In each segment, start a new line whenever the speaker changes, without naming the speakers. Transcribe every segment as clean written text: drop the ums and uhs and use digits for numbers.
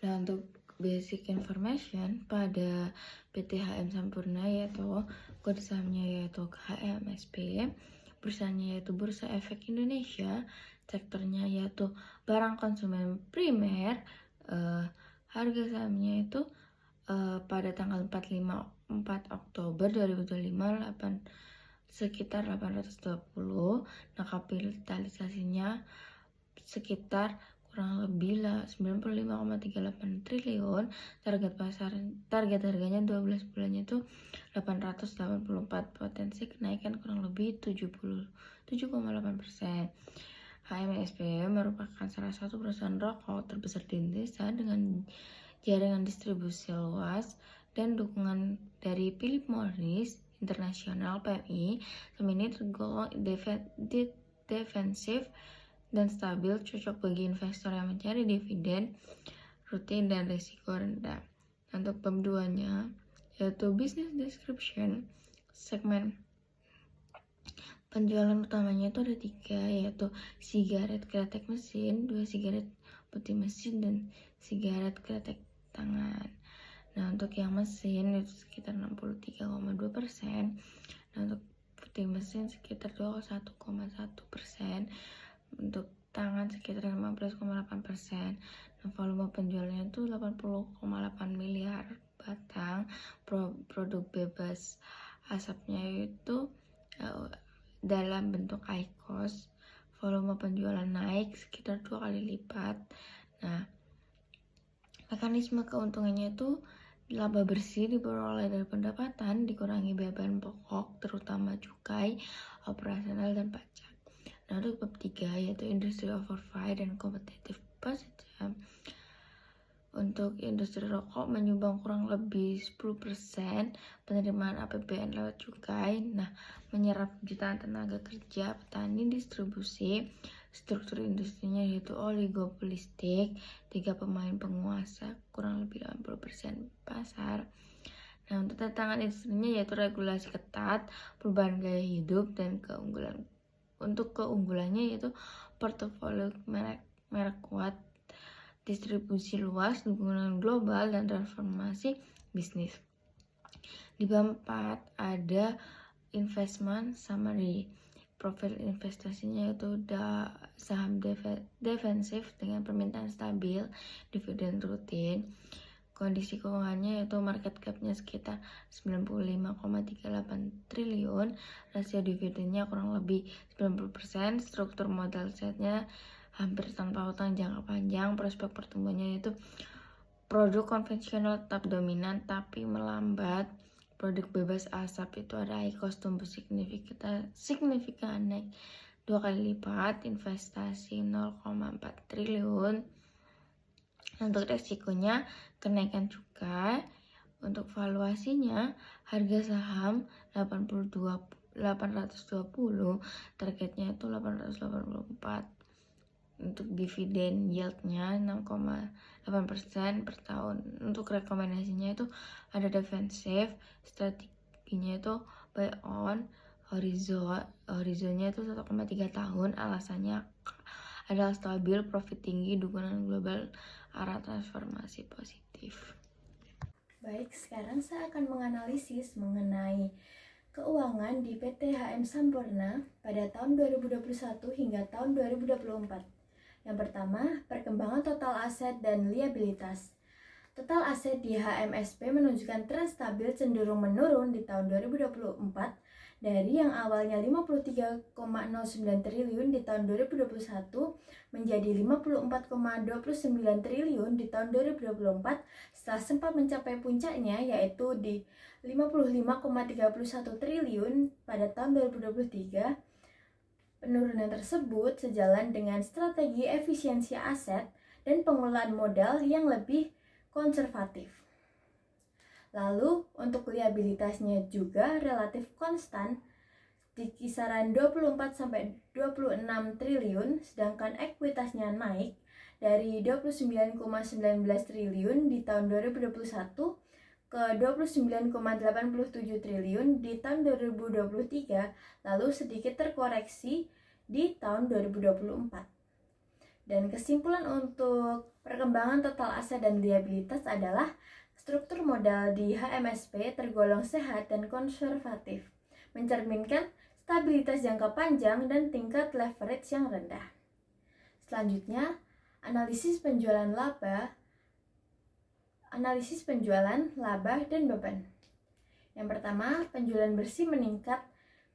Nah, untuk basic information pada PT HM Sampurna yaitu kode sahamnya yaitu HMSP, perusahaannya yaitu Bursa Efek Indonesia, sektornya yaitu barang konsumen primer, harga sahamnya itu pada tanggal 4 Oktober 2025 sekitar 820. Nah, kapitalisasinya sekitar kurang lebih 95,38 triliun. Target harganya 12 bulannya itu 884, potensi kenaikan kurang lebih 77,8%. HMSP merupakan salah satu perusahaan rokok terbesar di Indonesia dengan jaringan distribusi luas dan dukungan dari Philip Morris International PMI. Saham ini tergolong defensif dan stabil, cocok bagi investor yang mencari dividen rutin dan risiko rendah. Untuk bab 2-nya yaitu business description, segmen penjualan utamanya itu ada 3, yaitu sigaret kretek mesin, 2 sigaret putih mesin, dan sigaret kretek tangan. Nah, untuk yang mesin itu sekitar 63,2%, nah untuk putih mesin sekitar 21,1%, untuk tangan sekitar 15,8%. Nah, volume penjualannya itu 80,8 miliar batang. Produk bebas asapnya itu dalam bentuk IQOS. Volume penjualan naik sekitar 2 kali lipat. Nah, mekanisme keuntungannya itu laba bersih diperoleh dari pendapatan dikurangi biaya bahan pokok terutama cukai, operasional, dan pajak. Nah, untuk bab 3 yaitu industri oversight dan competitive position. Untuk industri rokok menyumbang kurang lebih 10% penerimaan APBN lewat cukai. Nah, menyerap jutaan tenaga kerja, petani, distribusi. Struktur industrinya yaitu oligopolistik, 3 pemain penguasa, kurang lebih 80% pasar. Nah, untuk tantangan industrinya yaitu regulasi ketat, perubahan gaya hidup, dan keunggulan. Untuk keunggulannya yaitu portofolio merek kuat, distribusi luas, dukungan global, dan transformasi bisnis. Di bab 4 ada investment summary. Profil investasinya yaitu saham defensif dengan permintaan stabil, dividen rutin. Kondisi keuangannya yaitu market cap-nya sekitar 95,38 triliun, rasio dividennya kurang lebih 90%, struktur modal setnya hampir tanpa utang jangka panjang. Prospek pertumbuhannya yaitu produk konvensional tetap dominan tapi melambat. Produk bebas asap itu ada IQOS tumbuh signifikan naik 2 kali lipat, investasi 0,4 triliun. Untuk resikonya kenaikan cukai. Untuk valuasinya harga saham 820, targetnya itu 884. Untuk dividen yieldnya 6,8% per tahun. Untuk rekomendasinya itu ada defensif, strateginya itu buy on, horizonnya itu 1,3 tahun. Alasannya adalah stabil, profit tinggi, dukungan global, arah transformasi positif.
Baik, sekarang saya akan menganalisis mengenai keuangan di PT HM Sampurna pada tahun 2021 hingga tahun 2024. Yang pertama, perkembangan total aset dan liabilitas. Total aset di HMSP menunjukkan tren stabil cenderung menurun di tahun 2024 dari yang awalnya 53,09 triliun di tahun 2021 menjadi 54,29 triliun di tahun 2024 setelah sempat mencapai puncaknya yaitu di 55,31 triliun pada tahun 2023. Penurunan tersebut sejalan dengan strategi efisiensi aset dan pengelolaan modal yang lebih konservatif. Lalu untuk liabilitasnya juga relatif konstan di kisaran 24-26 triliun, sedangkan ekuitasnya naik dari 29,19 triliun di tahun 2021 ke 29,87 triliun di tahun 2023, lalu sedikit terkoreksi di tahun 2024. Dan kesimpulan untuk perkembangan total aset dan liabilitas adalah struktur modal di HMSP tergolong sehat dan konservatif, mencerminkan stabilitas jangka panjang dan tingkat leverage yang rendah. Selanjutnya, analisis penjualan laba, dan beban. Yang pertama, penjualan bersih meningkat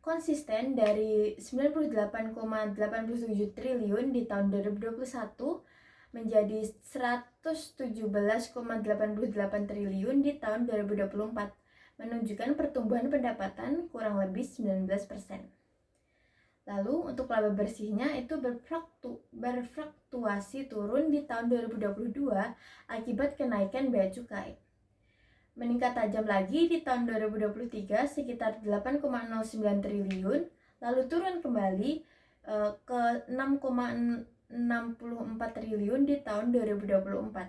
konsisten dari 98,87 triliun di tahun 2021 menjadi 117,88 triliun di tahun 2024, menunjukkan pertumbuhan pendapatan kurang lebih 19%. Lalu untuk laba bersihnya itu berfluktuasi turun di tahun 2022 akibat kenaikan bea cukai. Meningkat tajam lagi di tahun 2023 sekitar 8,09 triliun, lalu turun kembali ke 6,64 triliun di tahun 2024.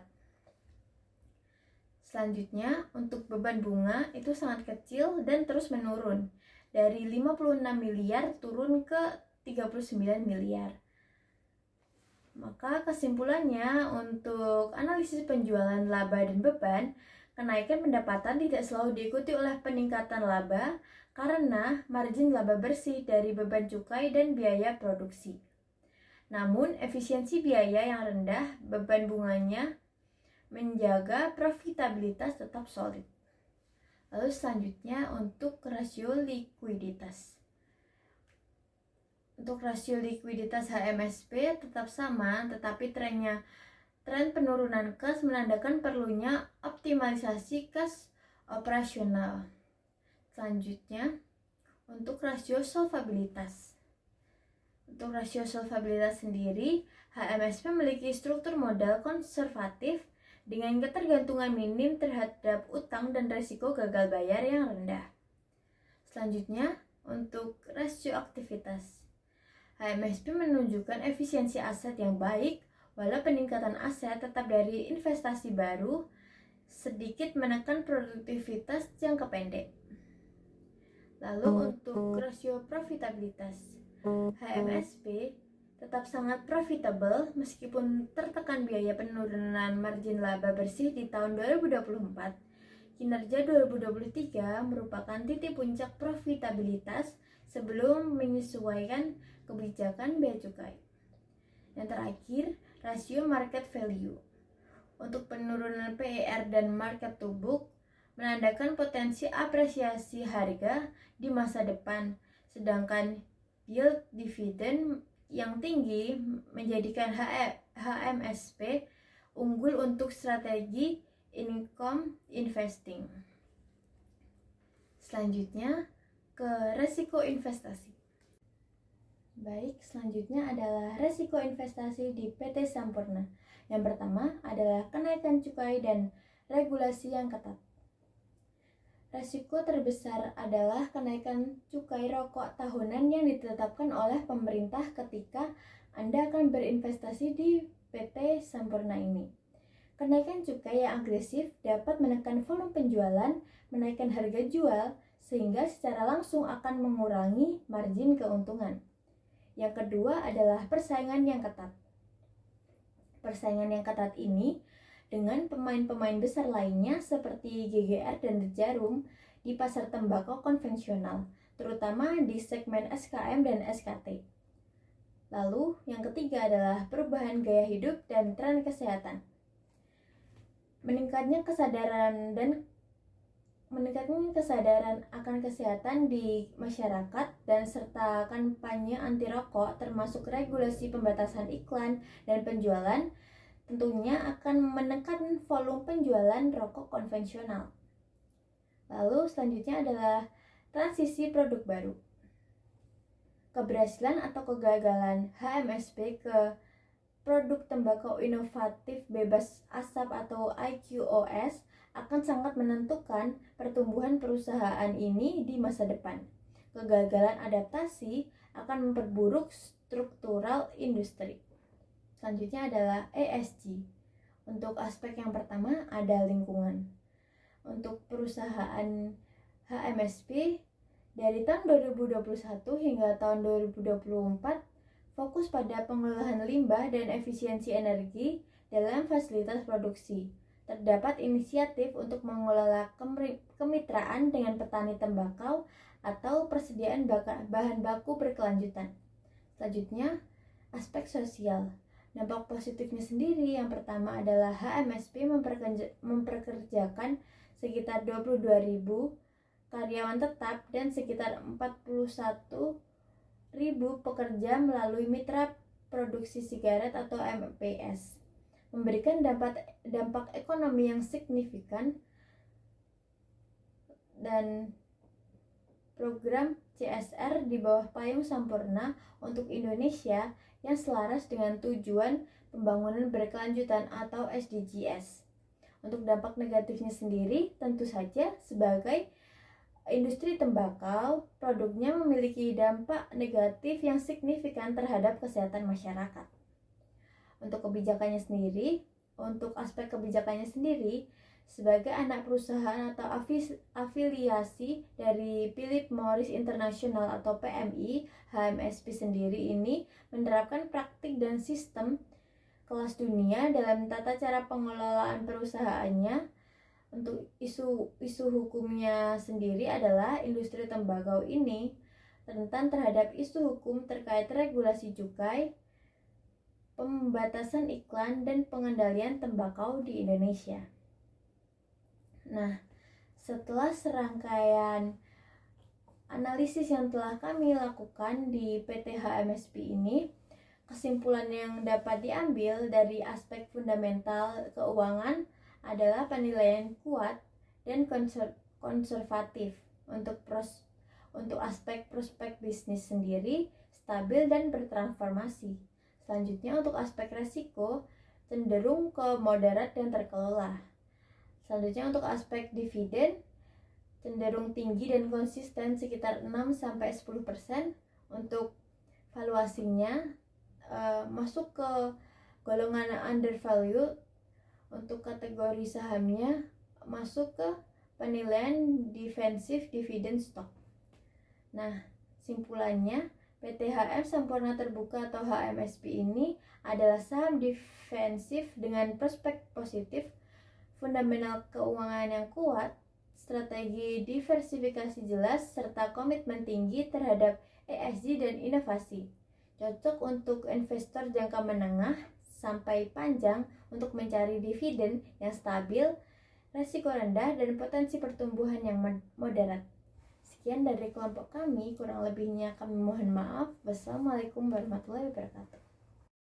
Selanjutnya, untuk beban bunga itu sangat kecil dan terus menurun. Dari 56 miliar turun ke 39 miliar. Maka kesimpulannya untuk analisis penjualan laba dan beban, kenaikan pendapatan tidak selalu diikuti oleh peningkatan laba karena margin laba bersih dari beban cukai dan biaya produksi. Namun, efisiensi biaya yang rendah, beban bunganya menjaga profitabilitas tetap solid. Lalu selanjutnya untuk rasio likuiditas. Untuk rasio likuiditas HMSP tetap sama, tetapi tren penurunan kas menandakan perlunya optimalisasi kas operasional. Selanjutnya, untuk rasio solvabilitas. Untuk rasio solvabilitas sendiri, HMSP memiliki struktur modal konservatif dengan ketergantungan minim terhadap utang dan risiko gagal bayar yang rendah. Selanjutnya, untuk rasio aktivitas. HMSP menunjukkan efisiensi aset yang baik, walau peningkatan aset tetap dari investasi baru sedikit menekan produktivitas jangka pendek. Lalu untuk rasio profitabilitas, HMSP tetap sangat profitable meskipun tertekan biaya penurunan margin laba bersih di tahun 2024. Kinerja 2023 merupakan titik puncak profitabilitas sebelum menyesuaikan kebijakan bea cukai. Yang terakhir, rasio market value. Untuk penurunan PER dan market to book menandakan potensi apresiasi harga di masa depan, sedangkan yield dividend yang tinggi menjadikan HMSP unggul untuk strategi income investing. Selanjutnya ke resiko investasi. Baik, selanjutnya adalah resiko investasi di PT Sampurna. Yang pertama adalah kenaikan cukai dan regulasi yang ketat. Resiko terbesar adalah kenaikan cukai rokok tahunan yang ditetapkan oleh pemerintah ketika Anda akan berinvestasi di PT Sampurna ini. Kenaikan cukai yang agresif dapat menekan volume penjualan, menaikkan harga jual, sehingga secara langsung akan mengurangi margin keuntungan. Yang kedua adalah persaingan yang ketat. Persaingan yang ketat ini dengan pemain-pemain besar lainnya seperti GGR dan Jarum di pasar tembakau konvensional, terutama di segmen SKM dan SKT. Lalu, yang ketiga adalah perubahan gaya hidup dan tren kesehatan. Meningkatnya kesadaran akan kesehatan di masyarakat dan serta kampanye anti rokok termasuk regulasi pembatasan iklan dan penjualan tentunya akan menekan volume penjualan rokok konvensional. Lalu selanjutnya adalah transisi produk baru. Keberhasilan atau kegagalan HMSP ke produk tembakau inovatif bebas asap atau IQOS akan sangat menentukan pertumbuhan perusahaan ini di masa depan. Kegagalan adaptasi akan memperburuk struktural industri. Selanjutnya adalah ESG. Untuk aspek yang pertama ada lingkungan. Untuk perusahaan HMSP dari tahun 2021 hingga tahun 2024, fokus pada pengelolaan limbah dan efisiensi energi dalam fasilitas produksi. Terdapat inisiatif untuk mengelola kemitraan dengan petani tembakau atau persediaan bahan baku berkelanjutan. Selanjutnya, aspek sosial. Dampak positifnya sendiri yang pertama adalah HMSP memperkerjakan sekitar 22.000 karyawan tetap dan sekitar 41.000 pekerja melalui mitra produksi sigaret atau MPS, memberikan dampak ekonomi yang signifikan. Dan program CSR di bawah payung Sampurna untuk Indonesia yang selaras dengan tujuan pembangunan berkelanjutan atau SDGs. Untuk dampak negatifnya sendiri, tentu saja sebagai industri tembakau, produknya memiliki dampak negatif yang signifikan terhadap kesehatan masyarakat. Untuk aspek kebijakannya sendiri, sebagai anak perusahaan atau afiliasi dari Philip Morris International atau PMI, HMSP sendiri ini menerapkan praktik dan sistem kelas dunia dalam tata cara pengelolaan perusahaannya. Untuk isu hukumnya sendiri adalah industri tembakau ini rentan terhadap isu hukum terkait regulasi cukai, pembatasan iklan, dan pengendalian tembakau di Indonesia. Nah, setelah serangkaian analisis yang telah kami lakukan di PT HMSP ini, kesimpulan yang dapat diambil dari aspek fundamental keuangan adalah penilaian kuat dan konservatif. Untuk aspek prospek bisnis sendiri stabil dan bertransformasi. Selanjutnya untuk aspek resiko cenderung ke moderat dan terkelola. Selanjutnya untuk aspek dividen cenderung tinggi dan konsisten sekitar 6-10%. Untuk valuasinya masuk ke golongan undervalued. Untuk kategori sahamnya masuk ke penilaian defensif dividend stock. Nah, simpulannya PT HM Sampurna Terbuka atau HMSP ini adalah saham defensif dengan prospek positif, fundamental keuangan yang kuat, strategi diversifikasi jelas, serta komitmen tinggi terhadap ESG dan inovasi. Cocok untuk investor jangka menengah sampai panjang untuk mencari dividen yang stabil, resiko rendah, dan potensi pertumbuhan yang moderat. Sekian dari kelompok kami, kurang lebihnya kami mohon maaf. Wassalamualaikum warahmatullahi wabarakatuh.